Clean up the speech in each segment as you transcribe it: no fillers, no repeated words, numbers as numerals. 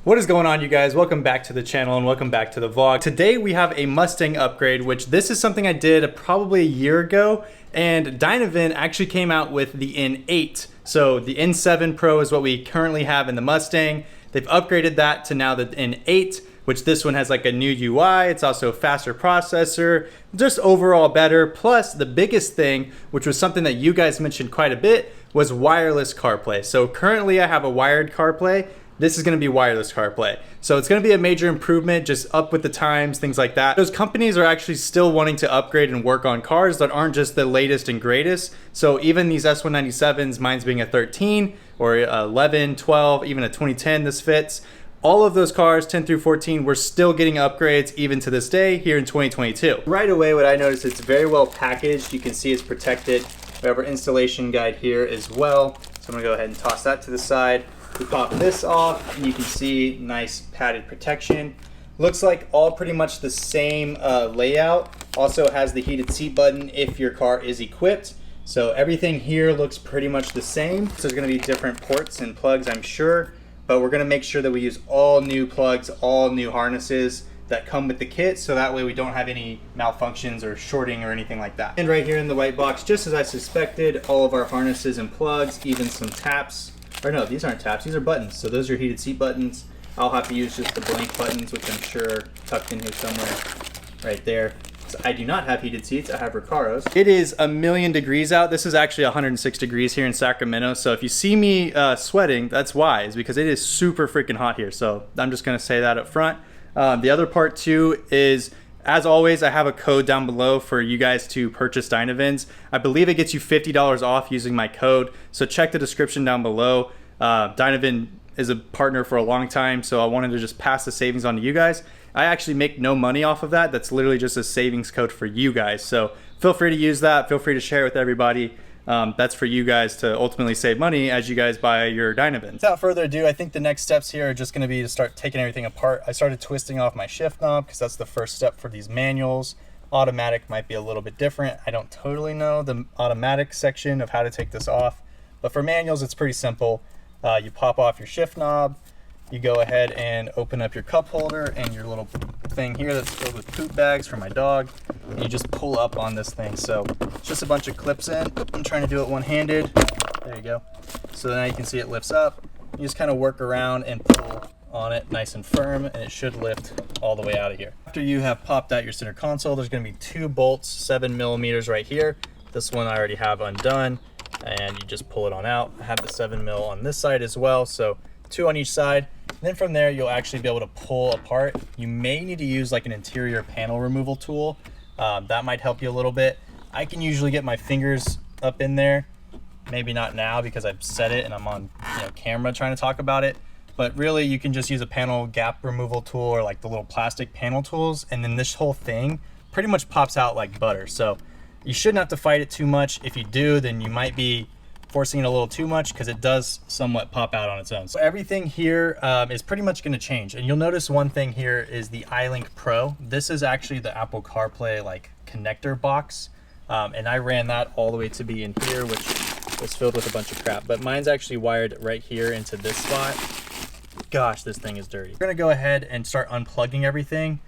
What is going on, you guys? Welcome back to the channel and welcome back to the vlog. Today we have a Mustang upgrade, which this is something I did probably a year ago, and Dynavin actually came out with the N8. So the N7 Pro is what we currently have in the Mustang. They've upgraded that to now the N8, which this one has like a new UI. It's also a faster processor, just overall better. Plus the biggest thing, which was something that you guys mentioned quite a bit, was wireless CarPlay. So currently I have a wired CarPlay. This is going to be wireless CarPlay. So it's going to be a major improvement, just up with the times, things like that. Those companies are actually still wanting to upgrade and work on cars that aren't just the latest and greatest. So even these S197s, mine's being a 13 or 11, 12, even a 2010, this fits. All of those cars, 10 through 14, we're still getting upgrades even to this day here in 2022. Right away, what I noticed, it's very well packaged. You can see it's protected. We have our installation guide here as well. So I'm gonna go ahead and toss that to the side. We pop this off and you can see nice padded protection. Looks like all pretty much the same layout. Also has the heated seat button if your car is equipped. So everything here looks pretty much the same. So there's gonna be different ports and plugs, I'm sure, but we're gonna make sure that we use all new plugs, all new harnesses that come with the kit, so that way we don't have any malfunctions or shorting or anything like that. And right here in the white box, just as I suspected, all of our harnesses and plugs, even some taps. Or no, these aren't taps, these are buttons. So those are heated seat buttons. I'll have to use just the blank buttons, which I'm sure are tucked in here somewhere, right there. So I do not have heated seats, I have Recaros. It is a million degrees out. This is actually 106 degrees here in Sacramento. So if you see me sweating, that's why, is because it is super freaking hot here. So I'm just gonna say that up front. The other part too is, as always, I have a code down below for you guys to purchase Dynavins. I believe it gets you $50 off using my code, so check the description down below. Dynavin is a partner for a long time, so I wanted to just pass the savings on to you guys. I actually make no money off of that. That's literally just a savings code for you guys, so feel free to use that. Feel free to share it with everybody. That's for you guys to ultimately save money as you guys buy your Dynavins. Without further ado, I think the next steps here are just going to be to start taking everything apart. I started twisting off my shift knob because that's the first step for these manuals. Automatic might be a little bit different. I don't totally know the automatic section of how to take this off, but for manuals it's pretty simple. You pop off your shift knob, you go ahead and open up your cup holder and your little thing here that's filled with poop bags for my dog, and you just pull up on this thing. So it's just a bunch of clips in. I'm trying to do it one-handed. There you go. So now you can see it lifts up. You just kind of work around and pull on it nice and firm, and it should lift all the way out of here. After you have popped out your center console, there's going to be 2 bolts, 7 millimeters right here. This one I already have undone, and you just pull it on out. I have the 7 mil on this side as well, so 2 on each side. Then from there, you'll actually be able to pull apart. You may need to use like an interior panel removal tool. That might help you a little bit. I can usually get my fingers up in there. Maybe not now because I've set it and I'm on camera trying to talk about it. But really, you can just use a panel gap removal tool or like the little plastic panel tools, and then this whole thing pretty much pops out like butter. So you shouldn't have to fight it too much. If you do, then you might be forcing it a little too much because it does somewhat pop out on its own. So everything here is pretty much going to change, and you'll notice one thing here is the iLink Pro. This is actually the Apple CarPlay like connector box, and I ran that all the way to be in here, which was filled with a bunch of crap, but mine's actually wired right here into this spot. Gosh, this thing is dirty. We're gonna go ahead and start unplugging everything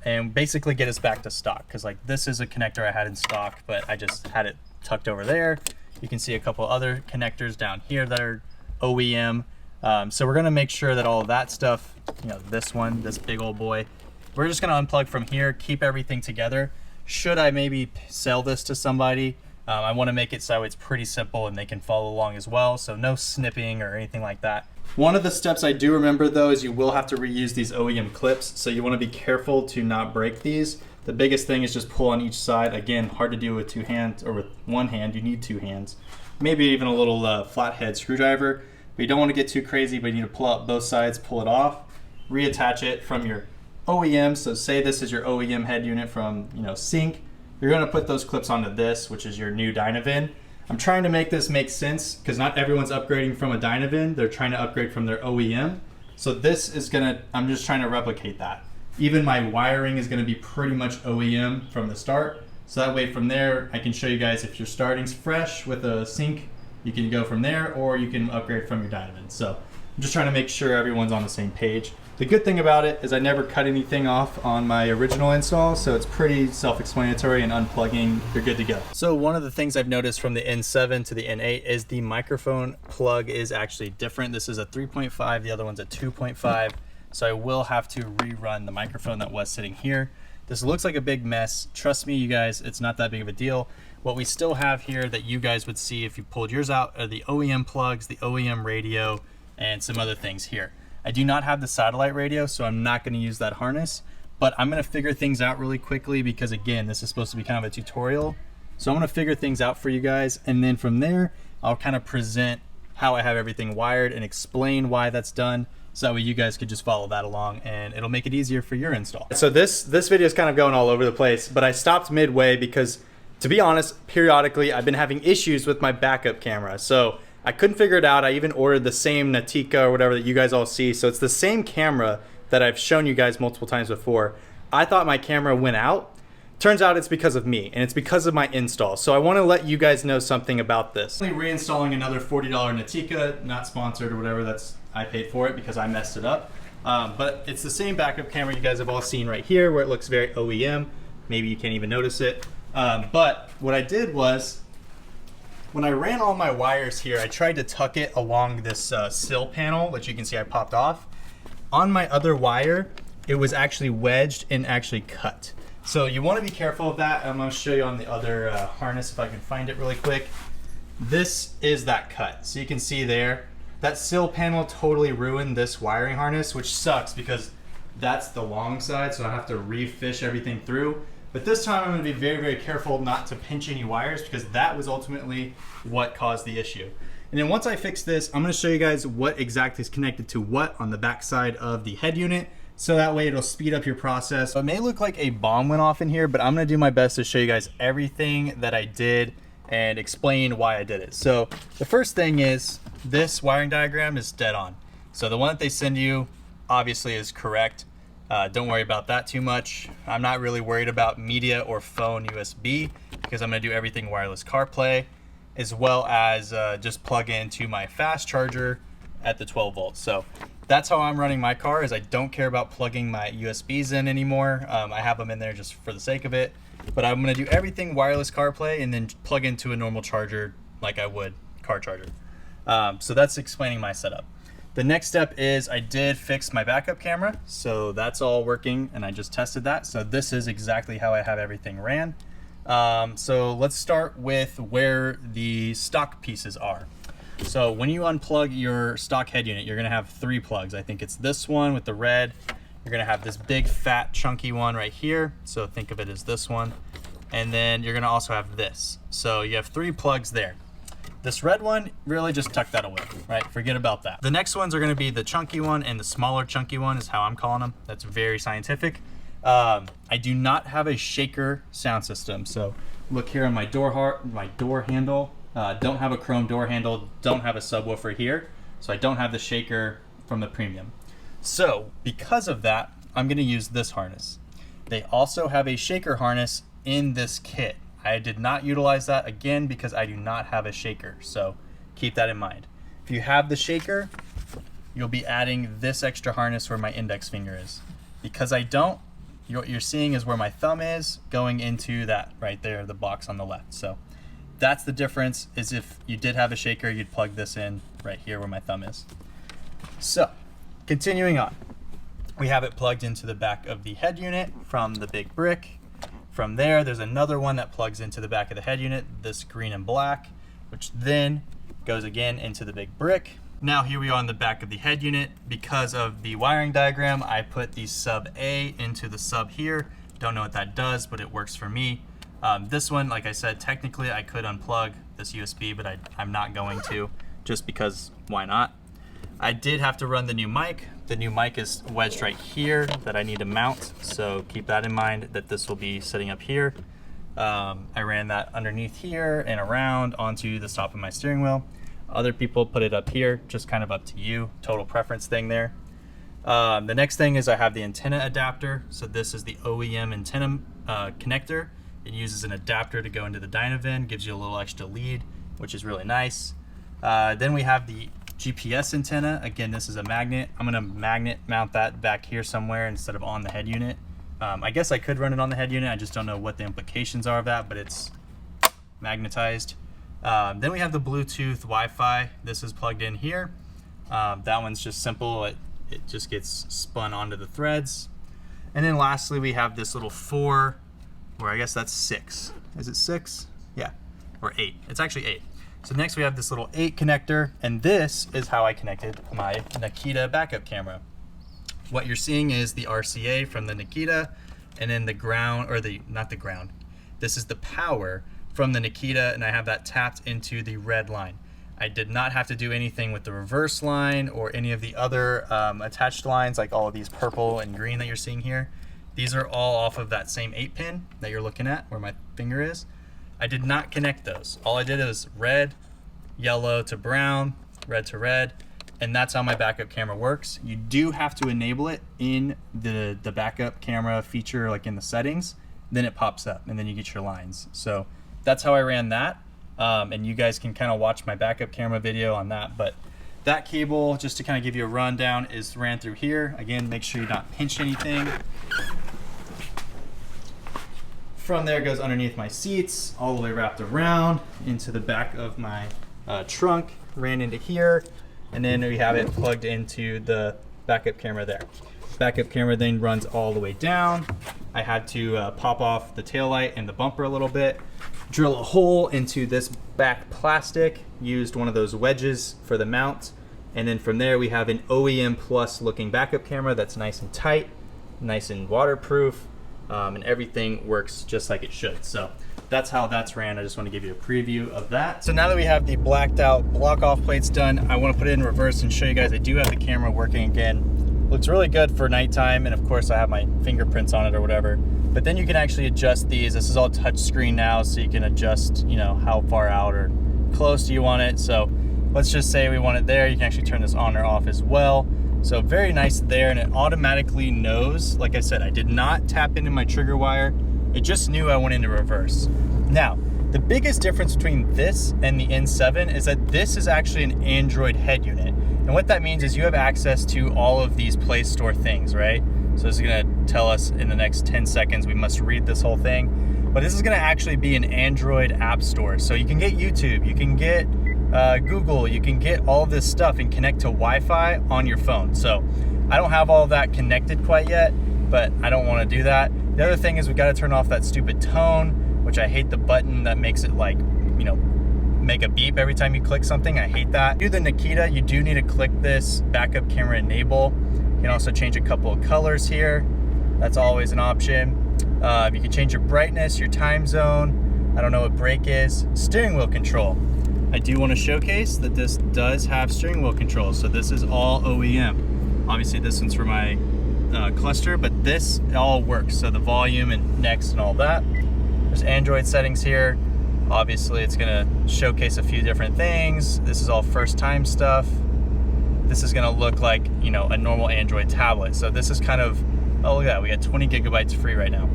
and basically get us back to stock, because like this is a connector I had in stock, but I just had it tucked over there. You can see a couple other connectors down here that are OEM. So we're gonna make sure that all of that stuff, this one, this big old boy, we're just gonna unplug from here, keep everything together. Should I maybe sell this to somebody, I wanna make it so it's pretty simple and they can follow along as well. So no snipping or anything like that. One of the steps I do remember though is you will have to reuse these OEM clips. So you wanna be careful to not break these. The biggest thing is just pull on each side. Again, hard to do with 2 hands, or with 1 hand, you need 2 hands. Maybe even a little flathead screwdriver, but you don't want to get too crazy, but you need to pull out both sides, pull it off, reattach it from your OEM. So say this is your OEM head unit from Sync. You're gonna put those clips onto this, which is your new Dynavin. I'm trying to make this make sense because not everyone's upgrading from a Dynavin. They're trying to upgrade from their OEM. So this is I'm just trying to replicate that. Even my wiring is going to be pretty much OEM from the start. So that way from there, I can show you guys if you're starting fresh with a Sync, you can go from there, or you can upgrade from your Dynavin. So I'm just trying to make sure everyone's on the same page. The good thing about it is I never cut anything off on my original install, so it's pretty self-explanatory, and unplugging, you're good to go. So one of the things I've noticed from the N7 to the N8 is the microphone plug is actually different. This is a 3.5, the other one's a 2.5, so I will have to rerun the microphone that was sitting here. This looks like a big mess. Trust me, you guys, it's not that big of a deal. What we still have here that you guys would see if you pulled yours out are the OEM plugs, the OEM radio, and some other things here. I do not have the satellite radio, so I'm not gonna use that harness, but I'm gonna figure things out really quickly because again, this is supposed to be kind of a tutorial. So I'm gonna figure things out for you guys, and then from there, I'll kind of present how I have everything wired and explain why that's done. So that way you guys could just follow that along and it'll make it easier for your install. So this video is kind of going all over the place, but I stopped midway because, to be honest, periodically I've been having issues with my backup camera. So I couldn't figure it out. I even ordered the same Natica or whatever that you guys all see. So it's the same camera that I've shown you guys multiple times before. I thought my camera went out. Turns out it's because of me, and it's because of my install. So I want to let you guys know something about this. Reinstalling another $40 Natica, not sponsored or whatever. I paid for it because I messed it up. But it's the same backup camera you guys have all seen right here, where it looks very OEM. Maybe you can't even notice it. But what I did was, when I ran all my wires here, I tried to tuck it along this sill panel, which you can see I popped off. On my other wire, it was actually wedged and actually cut. So you want to be careful of that. I'm going to show you on the other harness if I can find it really quick. This is that cut. So you can see there, that sill panel totally ruined this wiring harness, which sucks because that's the long side, so I have to refish everything through. But this time I'm going to be very, very careful not to pinch any wires because that was ultimately what caused the issue. And then once I fix this, I'm going to show you guys what exactly is connected to what on the back side of the head unit. So that way it'll speed up your process. So it may look like a bomb went off in here, but I'm going to do my best to show you guys everything that I did and explain why I did it. So the first thing is this wiring diagram is dead on. So the one that they send you obviously is correct. Don't worry about that too much. I'm not really worried about media or phone USB because I'm going to do everything wireless CarPlay, as well as just plug into my fast charger at the 12 volts. So that's how I'm running my car, is I don't care about plugging my USBs in anymore. I have them in there just for the sake of it, but I'm going to do everything wireless CarPlay and then plug into a normal charger like I would car charger. So that's explaining my setup. The next step is I did fix my backup camera, so that's all working and I just tested that. So this is exactly how I have everything ran. So let's start with where the stock pieces are. So when you unplug your stock head unit, you're gonna have 3 plugs. I think it's this one with the red. You're gonna have this big fat chunky one right here. So think of it as this one. And then you're gonna also have this. So you have 3 plugs there. This red one, really just tuck that away, right? Forget about that. The next ones are gonna be the chunky one and the smaller chunky one is how I'm calling them. That's very scientific. I do not have a shaker sound system. So look here on my door handle. Don't have a chrome door handle, don't have a subwoofer here. So I don't have the shaker from the premium. So because of that, I'm gonna use this harness. They also have a shaker harness in this kit. I did not utilize that again because I do not have a shaker, so keep that in mind. If you have the shaker, you'll be adding this extra harness where my index finger is. Because I don't, what you're seeing is where my thumb is going into that right there, the box on the left. So that's the difference, is if you did have a shaker, you'd plug this in right here where my thumb is. So continuing on, we have it plugged into the back of the head unit from the big brick. From there, there's another one that plugs into the back of the head unit, this green and black, which then goes again into the big brick. Now here we are on the back of the head unit. Because of the wiring diagram, I put the sub A into the sub here. Don't know what that does, but it works for me. This one, like I said, technically I could unplug this USB, but I'm not going to, just because why not? I did have to run the new mic. The new mic is wedged right here that I need to mount, so keep that in mind that this will be sitting up here. I ran that underneath here and around onto the top of my steering wheel. Other people put it up here, just kind of up to you, total preference thing there. The next thing is I have the antenna adapter. So this is the OEM antenna connector. It uses an adapter to go into the Dynavin, gives you a little extra lead, which is really nice. Then we have the GPS antenna. Again, this is a magnet. I'm gonna magnet mount that back here somewhere instead of on the head unit. I guess I could run it on the head unit. I just don't know what the implications are of that, but it's magnetized. Then we have the Bluetooth Wi-Fi. This is plugged in here. That one's just simple. It just gets spun onto the threads. And then lastly, we have this little 4, or I guess that's 6. Is it 6? Yeah, or 8. It's actually 8. So next we have this little 8 connector, and this is how I connected my Nikita backup camera. What you're seeing is the RCA from the Nikita, and then the ground, or not the ground. This is the power from the Nikita, and I have that tapped into the red line. I did not have to do anything with the reverse line or any of the other attached lines, like all of these purple and green that you're seeing here. These are all off of that same 8 pin that you're looking at where my finger is. I did not connect those. All I did was red, yellow to brown, red to red, and that's how my backup camera works. You do have to enable it in the backup camera feature, like in the settings, then it pops up and then you get your lines. So that's how I ran that. And you guys can kind of watch my backup camera video on that. But that cable, just to kind of give you a rundown, is ran through here. Again, make sure you don't pinch anything. From there, it goes underneath my seats, all the way wrapped around into the back of my trunk, ran into here, and then we have it plugged into the backup camera there. Backup camera then runs all the way down. I had to pop off the taillight and the bumper a little bit, drill a hole into this back plastic, used one of those wedges for the mount, and then from there we have an OEM Plus looking backup camera that's nice and tight, nice and waterproof, and everything works just like it should. So that's how that's ran. I just want to give you a preview of that. So now that we have the blacked out block off plates done, I want to put it in reverse and show you guys I do have the camera working again. Looks really good for nighttime, and of course I have my fingerprints on it or whatever. But then you can actually adjust these. This is all touch screen now, so you can adjust, you know, how far out or close do you want it. So let's just say we want it there. You can actually turn this on or off as well. So very nice there, and it automatically knows. Like I said, I did not tap into my trigger wire. It just knew I went into reverse. Now, the biggest difference between this and the N7 is that this is actually an Android head unit. And what that means is you have access to all of these Play Store things, right? So this is gonna tell us in the next 10 seconds, we must read this whole thing. But this is gonna actually be an Android app store. So you can get YouTube, you can get Google, you can get all of this stuff and connect to Wi-Fi on your phone. So I don't have all of that connected quite yet, but I don't wanna do that. The other thing is we gotta turn off that stupid tone, which I hate the button that makes it like, you know, make a beep every time you click something. I hate that. Do the Nikita, you do need to click this backup camera enable. You can also change a couple of colors here. That's always an option. You can change your brightness, your time zone. I don't know what brake is. Steering wheel control. I do want to showcase that this does have steering wheel control. So this is all OEM. Obviously this one's for my cluster, but this all works. So the volume and next and all that. There's Android settings here. Obviously it's gonna showcase a few different things. This is all first time stuff. This is gonna look like, you know, a normal Android tablet. So this is kind of, oh look at that, we got 20 gigabytes free right now.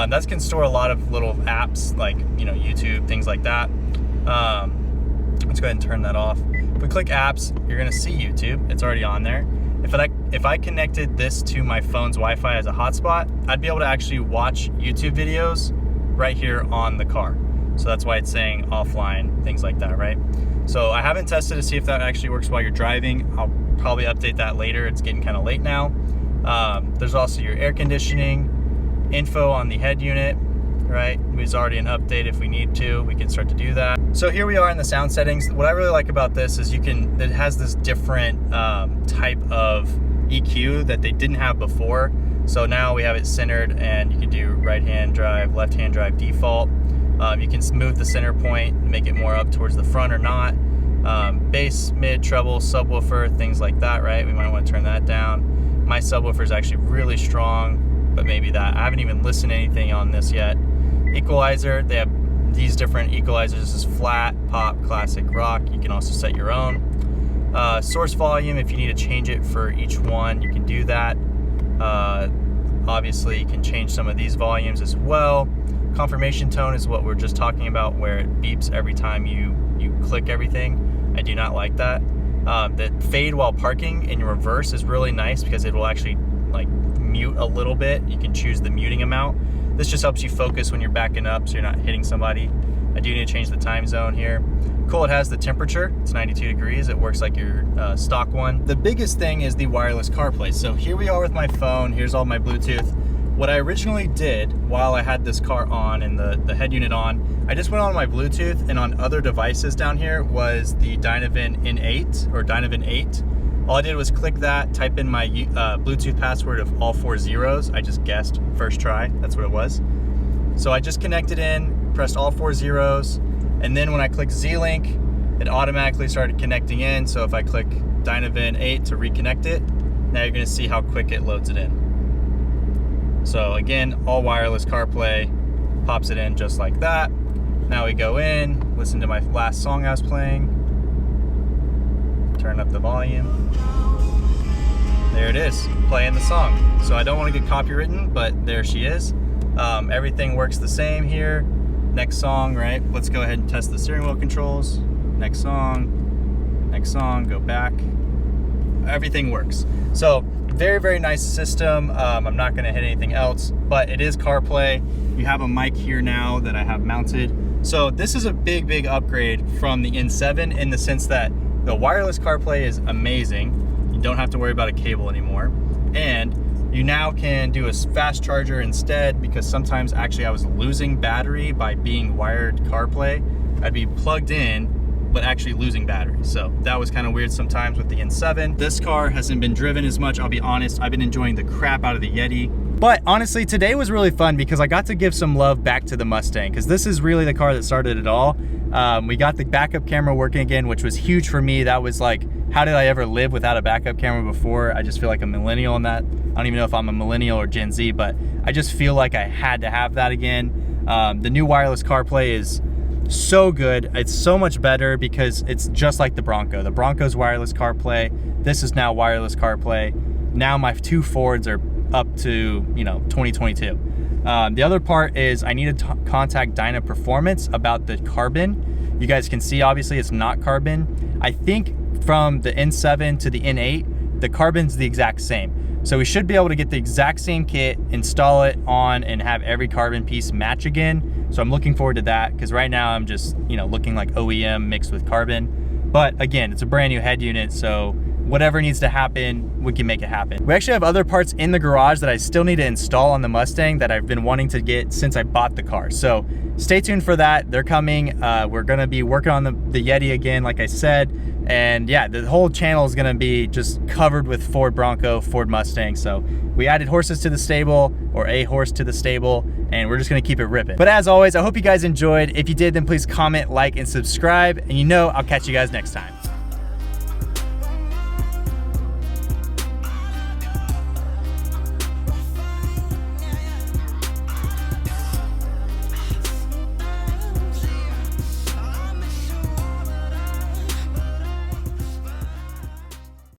That can store a lot of little apps like, you know, YouTube, things like that. Let's go ahead and turn that off. If we click apps, you're gonna see YouTube. It's already on there. If I connected this to my phone's Wi-Fi as a hotspot, I'd be able to actually watch YouTube videos right here on the car. So that's why it's saying offline, things like that, right? So I haven't tested to see if that actually works while you're driving. I'll probably update that later. It's getting kind of late now. There's also your air conditioning, info on the head unit, right? There's already an update if we need to. We can start to do that. So here we are in the sound settings. What I really like about this is it has this different type of EQ that they didn't have before. So now we have it centered, and you can do right-hand drive, left-hand drive default. You can move the center point, make it more up towards the front or not. Bass, mid, treble, subwoofer, things like that, right? We might want to turn that down. My subwoofer is actually really strong, but maybe that. I haven't even listened to anything on this yet. Equalizer, they have these different equalizers. This is flat, pop, classic, rock. You can also set your own. Source volume, if you need to change it for each one, you can do that. Obviously, you can change some of these volumes as well. Confirmation tone is what we're just talking about, where it beeps every time you click everything. I do not like that. The fade while parking in reverse is really nice because it will actually like mute a little bit. You can choose the muting amount. This just helps you focus when you're backing up so you're not hitting somebody. I do need to change the time zone here. Cool, it has the temperature. It's 92 degrees. It works like your stock one. The biggest thing is the wireless CarPlay. So here we are with my phone. Here's all my Bluetooth. What I originally did while I had this car on and the head unit on, I just went on my Bluetooth, and on other devices down here was the Dynavin N8 or Dynavin 8. All I did was click that, type in my Bluetooth password of all 4 zeros. I just guessed first try, that's what it was. So I just connected in, pressed all 4 zeros, and then when I clicked Z-Link, it automatically started connecting in. So if I click Dynavin 8 to reconnect it, now you're gonna see how quick it loads it in. So again, all wireless CarPlay, pops it in just like that. Now we go in, listen to my last song I was playing, turn up the volume. There it is, playing the song. So I don't want to get copywritten, but there she is. Everything works the same here. Next song, right? Let's go ahead and test the steering wheel controls. Next song, go back. Everything works. So very, very nice system. I'm not gonna hit anything else, but it is CarPlay. You have a mic here now that I have mounted. So this is a big, big upgrade from the N7 in the sense that the wireless CarPlay is amazing. You don't have to worry about a cable anymore. And you now can do a fast charger instead, because sometimes actually I was losing battery by being wired CarPlay. I'd be plugged in, but actually losing battery. So that was kind of weird sometimes with the N7. This car hasn't been driven as much, I'll be honest. I've been enjoying the crap out of the Yeti. But honestly, today was really fun because I got to give some love back to the Mustang, because this is really the car that started it all. We got the backup camera working again, which was huge for me. That was like, how did I ever live without a backup camera before? I just feel like a millennial in that. I don't even know if I'm a millennial or Gen Z, but I just feel like I had to have that again. The new wireless CarPlay is so good. It's so much better because it's just like the Bronco. The Bronco's wireless CarPlay. This is now wireless CarPlay. Now my 2 Fords are up to, 2022. The other part is I need to contact JATO Performance about the carbon. You guys can see, obviously, it's not carbon. I think from the N7 to the N8, the carbon's the exact same. So we should be able to get the exact same kit, install it on, and have every carbon piece match again. So I'm looking forward to that, because right now I'm just, looking like OEM mixed with carbon. But again, it's a brand new head unit, so whatever needs to happen, we can make it happen. We actually have other parts in the garage that I still need to install on the Mustang that I've been wanting to get since I bought the car. So stay tuned for that. They're coming. We're gonna be working on the Yeti again, like I said. And yeah, the whole channel is gonna be just covered with Ford Bronco, Ford Mustang. So we added horses to the stable, or a horse to the stable, and we're just gonna keep it ripping. But as always, I hope you guys enjoyed. If you did, then please comment, like, and subscribe. And I'll catch you guys next time.